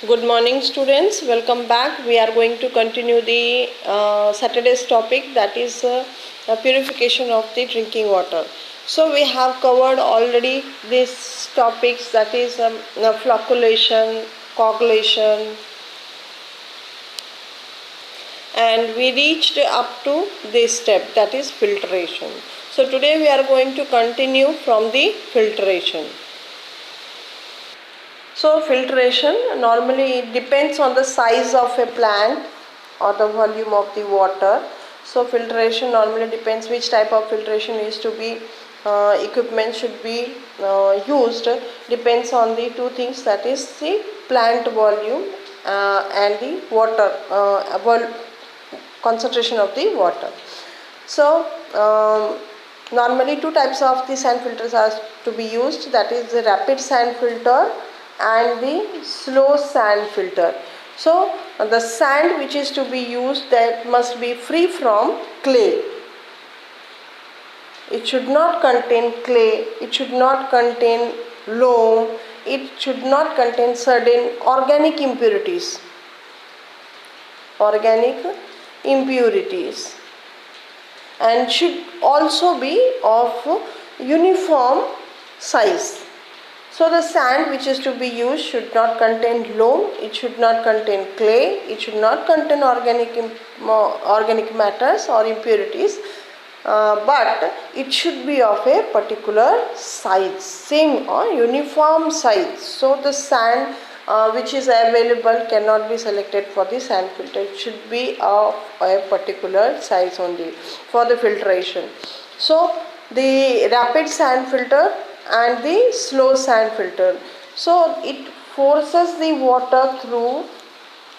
Good morning, students. Welcome back. We are going to continue the Saturday's topic, that is purification of the drinking water. So we have covered already these topics, that is flocculation, coagulation, and we reached up to this step, that is filtration. So today we are going to continue from the filtration. So filtration, normally it depends on the size of a plant or the volume of the water. So filtration normally depends which type of filtration is to be equipment should be used, depends on the two things, that is the plant volume and the water concentration of the water. So normally two types of the sand filters are to be used, that is the rapid sand filter and the slow sand filter. So the sand which is to be used, that must be free from clay. It should not contain clay, it should not contain loam, it should not contain certain organic impurities. And should also be of uniform size. So the sand which is to be used should not contain loam, it should not contain clay, it should not contain organic matters or impurities, but it should be of a particular size, same or uniform size. So the sand which is available cannot be selected for the sand filter, it should be of a particular size only for the filtration. So the rapid sand filter and the slow sand filter, so it forces the water through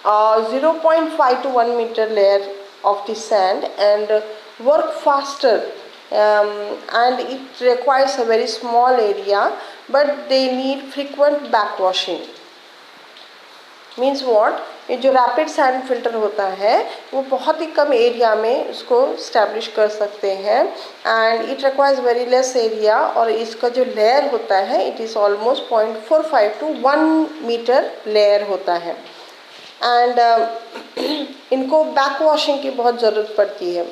0.5 to 1 meter layer of the sand and work faster, and it requires a very small area, but they need frequent backwashing. Means what, ये जो rapid sand filter होता है वो बहुत ही कम area में उसको establish कर सकते हैं, and it requires very less area, और इसका जो लेयर होता है it is almost 0.45 to 1 meter layer होता है, एंड इनको बैक वॉशिंग की बहुत ज़रूरत पड़ती है.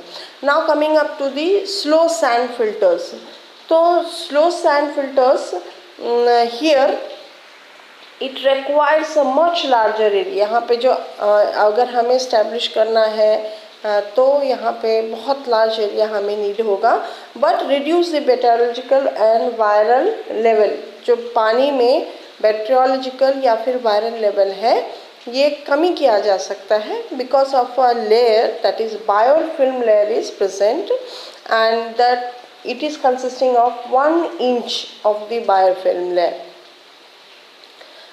Now coming up to the slow sand filters. तो slow sand filters here it requires a much larger area. यहाँ पे जो अगर हमें इस्टेब्लिश करना है तो यहाँ पे बहुत लार्ज एरिया हमें नीड होगा, but reduce the bacteriological and viral level. जो पानी में बैक्टीरियोलॉजिकल या फिर वायरल लेवल है ये कमी किया जा सकता है, because of a layer, that is biofilm layer is present, and that it is consisting of 1 inch of the biofilm layer.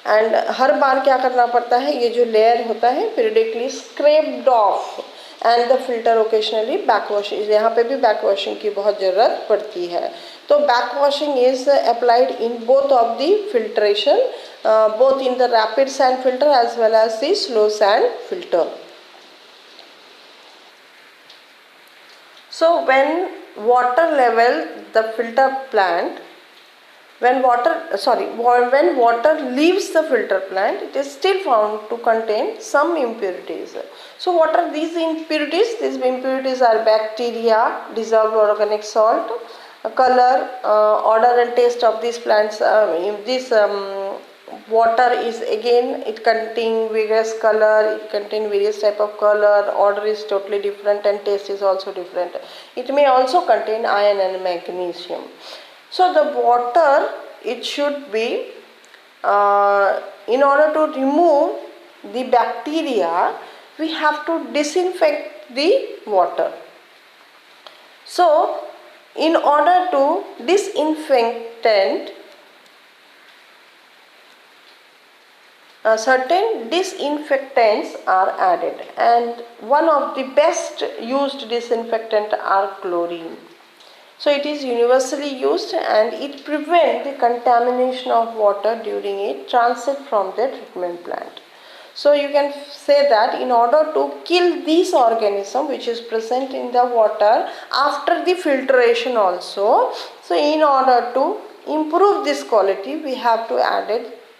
And हर बार क्या करना पड़ता है, ये जो लेयर होता है periodically scraped off, and the filter occasionally back washing. यहाँ पे भी बैक वॉशिंग की बहुत ज़रूरत पड़ती है. तो back washing is applied in both of the filtration, both in the rapid sand filter as well as the slow sand filter. So when water level the filter plant, when water leaves the filter plant, it is still found to contain some impurities. So what are these impurities? These impurities are bacteria, dissolved organic salt, color, odor and taste of these plants. Water is again, it contain various color, it contain various type of color, odor is totally different and taste is also different. It may also contain iron and magnesium. So the water, it should be in order to remove the bacteria we have to disinfect the water. So in order to disinfectant, certain disinfectants are added, and one of the best used disinfectant are chlorine. So it is universally used and it prevents the contamination of water during its transit from the treatment plant. So you can say that in order to kill these organisms which is present in the water after the filtration also, so in order to improve this quality we have to add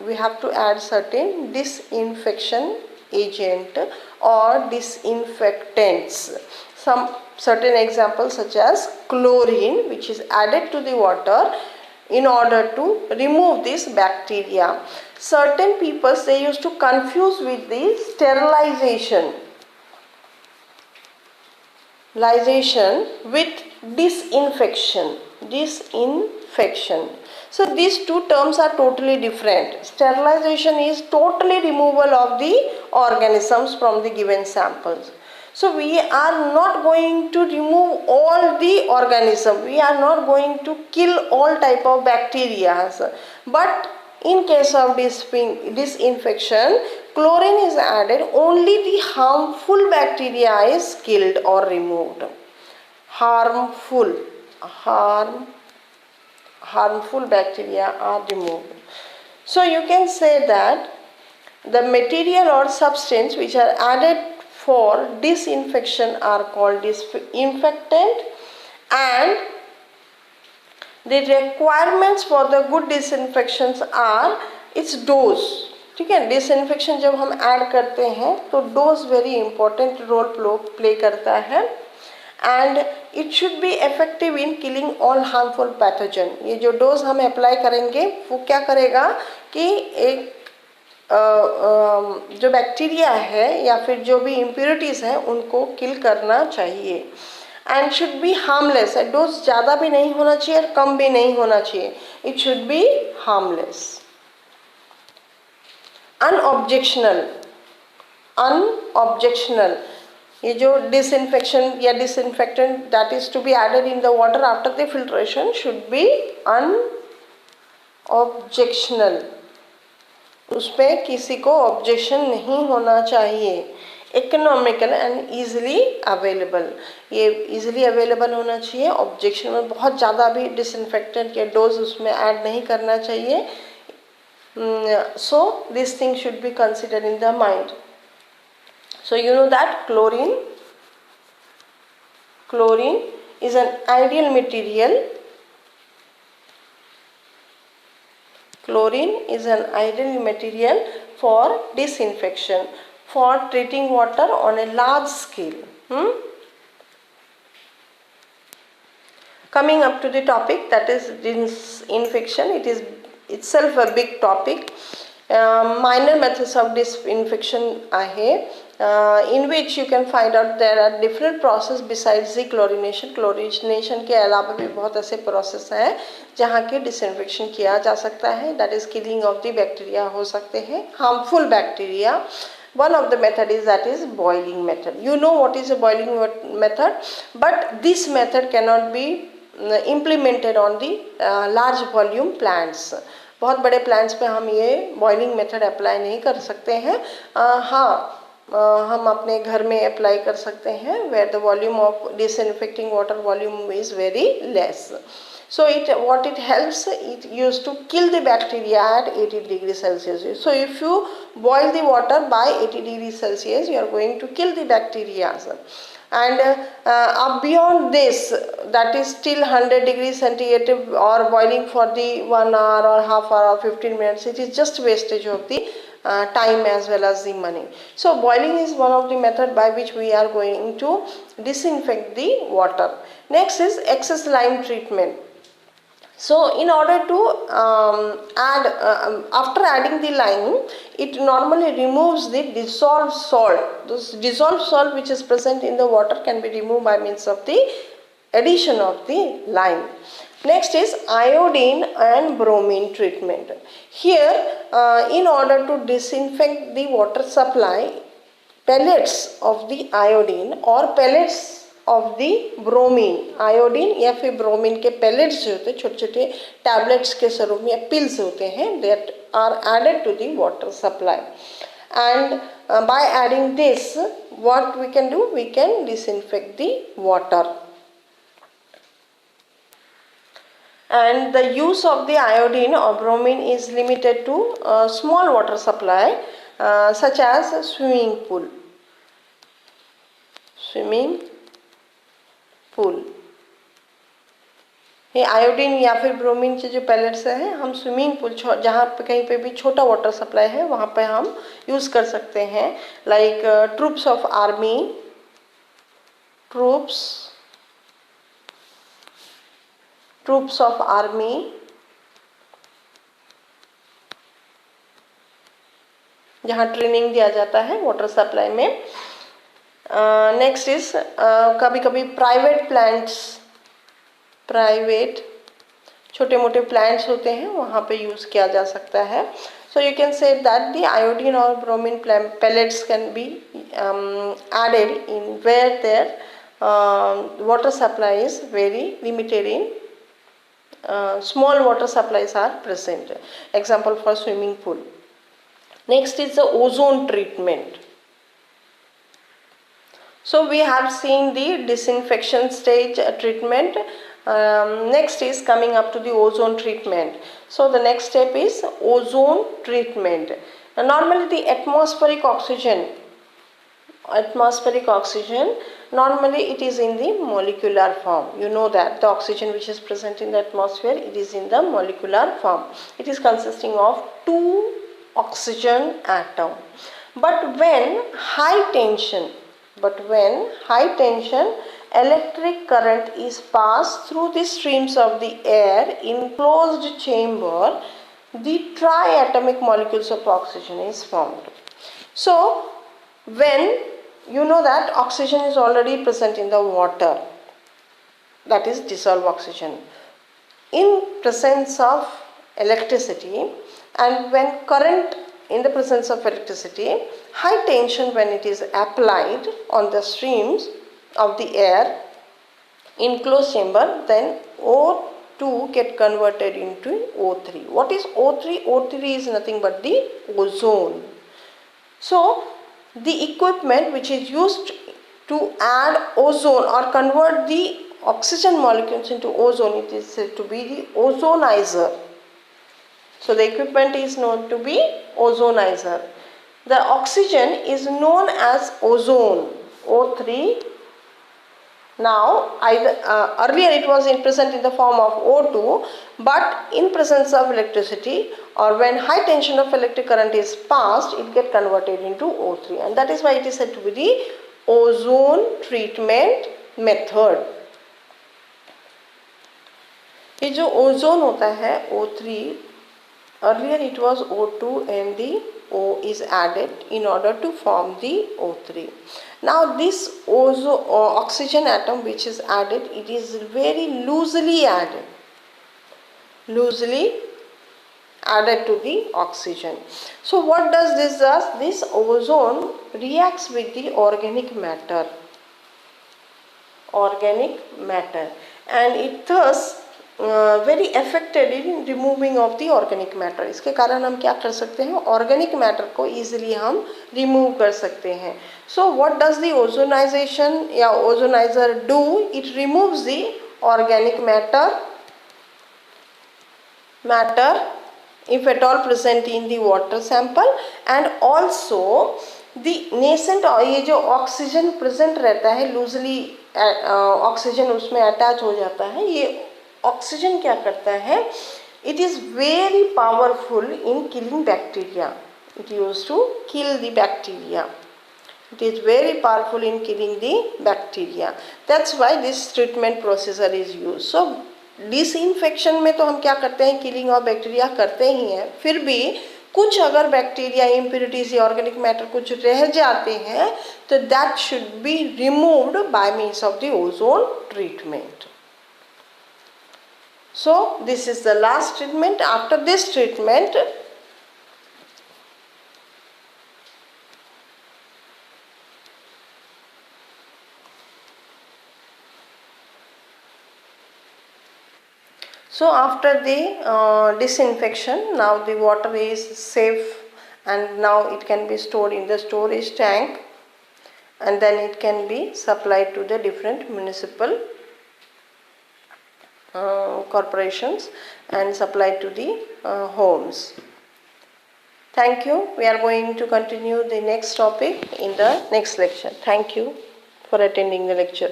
we have to add certain disinfection agent or disinfectants. Some certain examples such as chlorine, which is added to the water in order to remove this bacteria. Certain people, they used to confuse with the sterilization with disinfection. So these two terms are totally different. Sterilization is totally removal of the organisms from the given samples. So we are not going to remove all the organism. We are not going to kill all type of bacteria. But in case of disinfection, chlorine is added, only the harmful bacteria is killed or removed. Harmful bacteria are removed. So you can say that the material or substance which are added for disinfection are called disinfectant, and the requirements for the good disinfections are its dose. ठीक है, disinfection जब हम add करते हैं तो dose very important role play करता है, and it should be effective in killing all harmful pathogen. ये जो डोज हम अप्लाई करेंगे वो क्या करेगा कि एक जो बैक्टीरिया है या फिर जो भी इम्प्योरिटीज़ हैं उनको किल करना चाहिए. And should be harmless. Dose ज़्यादा भी नहीं होना चाहिए और कम भी नहीं होना चाहिए. It should be harmless. Unobjectionable, ये जो डिसइंफेक्शन या disinfectant that is to be added in the water after the filtration should be unobjectionable. उस पर किसी को ऑब्जेक्शन नहीं होना चाहिए. इकोनॉमिकल एंड ईजिली अवेलेबल, ये ईजिली अवेलेबल होना चाहिए. ऑब्जेक्शन में बहुत ज़्यादा भी डिसइंफेक्टेंट या डोज उसमें ऐड नहीं करना चाहिए. So this thing should be considered in the mind. So you know that chlorine is an ideal material. Chlorine is an ideal material for disinfection, for treating water on a large scale. Coming up to the topic, that is disinfection. It is itself a big topic. Minor methods of disinfection आहे, in which you can find out there are different process besides the chlorination. Chlorination के अलावा भी बहुत ऐसे process हैं जहाँ के disinfection किया जा सकता है. that is killing of the bacteria हो सकते हैं, harmful bacteria. One of the method is that is boiling method. You know what is a boiling method, but this method cannot be implemented on the large volume plants. बहुत बड़े plants पे हम ये boiling method apply नहीं कर सकते हैं. हम अपने घर में अप्लाई कर सकते हैं where the volume of disinfecting water volume is very less. So what it helps, it used to kill the bacteria at 80 degrees Celsius. So if you boil the water by 80 degrees Celsius, you are going to kill the bacteria. And beyond this, that is still 100 degrees centigrade or boiling for the 1 hour or half hour or 15 minutes, it is just wastage of the time as well as the money. So boiling is one of the method by which we are going to disinfect the water. Next is excess lime treatment. So in order to after adding the lime, it normally removes the dissolved salt. This dissolved salt which is present in the water can be removed by means of the addition of the lime. Next is iodine and bromine treatment. Here in order to disinfect the water supply, pellets of the iodine or pellets of the bromine, iodine या फिर bromine के pellets जो होते हैं, छोटे छोटे tablets के स्वरूप में या पिल्स होते हैं, that are added to the water supply. And by adding this, what we can do, we can disinfect the water. And the use of the iodine or bromine is limited to small water supply such as swimming pool. ये iodine या फिर bromine के जो pallets हैं हम swimming pool जहाँ पे कहीं पे भी छोटा वाटर सप्लाई है वहाँ पे हम यूज़ कर सकते हैं, like troops of army, troops of army, जहाँ ट्रेनिंग दिया जाता है वाटर सप्लाई में। नेक्स्ट इज कभी कभी प्राइवेट छोटे मोटे प्लांट्स होते हैं वहाँ पे यूज़ किया जा सकता है। So you can say that the iodine और bromine pellets can be added in where their water supply is very limited in small water supplies are present. Example for swimming pool. Next is the ozone treatment. So we have seen the disinfection stage treatment. Next is coming up to the ozone treatment. So the next step is ozone treatment. Normally the atmospheric oxygen, normally it is in the molecular form. You know that the oxygen which is present in the atmosphere, it is in the molecular form. It is consisting of 2 oxygen atom. But when high tension electric current is passed through the streams of the air in closed chamber, the triatomic molecules of oxygen is formed. So when you know that oxygen is already present in the water, that is dissolved oxygen, in presence of electricity, and when current in the presence of electricity, high tension when it is applied on the streams of the air in closed chamber, then O2 get converted into O3. What is O3? O3 is nothing but the ozone. So the equipment which is used to add ozone or convert the oxygen molecules into ozone, it is said to be the ozonizer. So the equipment is known to be ozonizer. The oxygen is known as ozone, O3. Now earlier it was present in the form of O2, but in presence of electricity or when high tension of electric current is passed, it get converted into O3, and that is why it is said to be the ozone treatment method. ये जो ozone होता है O3, earlier it was O2 and the O is added in order to form the O3. Now this oxygen atom which is added, it is very loosely added to the oxygen. So what does this does? This ozone reacts with the organic matter, and it thus very affected in removing of the organic matter. इसके कारण हम क्या कर सकते हैं, organic matter को easily हम remove कर सकते हैं. So what does the ozonization या ozonizer do? It removes the organic matter if at all present in the water sample, and also the nascent, ये जो ऑक्सीजन प्रेजेंट रहता है लूजली ऑक्सीजन उसमें अटैच हो जाता है, ये ऑक्सीजन क्या करता है, it is very powerful in killing bacteria. It used to kill the bacteria. It is very powerful in killing the bacteria. That's why this treatment procedure is used. So disinfection में तो हम क्या करते हैं, killing of bacteria करते ही हैं, फिर भी कुछ अगर बैक्टीरिया इम्प्योरिटीज या ऑर्गेनिक मैटर कुछ रह जाते हैं तो that should be removed by means of the ozone treatment. So this is the last treatment. After this treatment, so after the disinfection, now the water is safe and now it can be stored in the storage tank, and then it can be supplied to the different municipal corporations and supplied to the homes. Thank you. We are going to continue the next topic in the next lecture. Thank you for attending the lecture.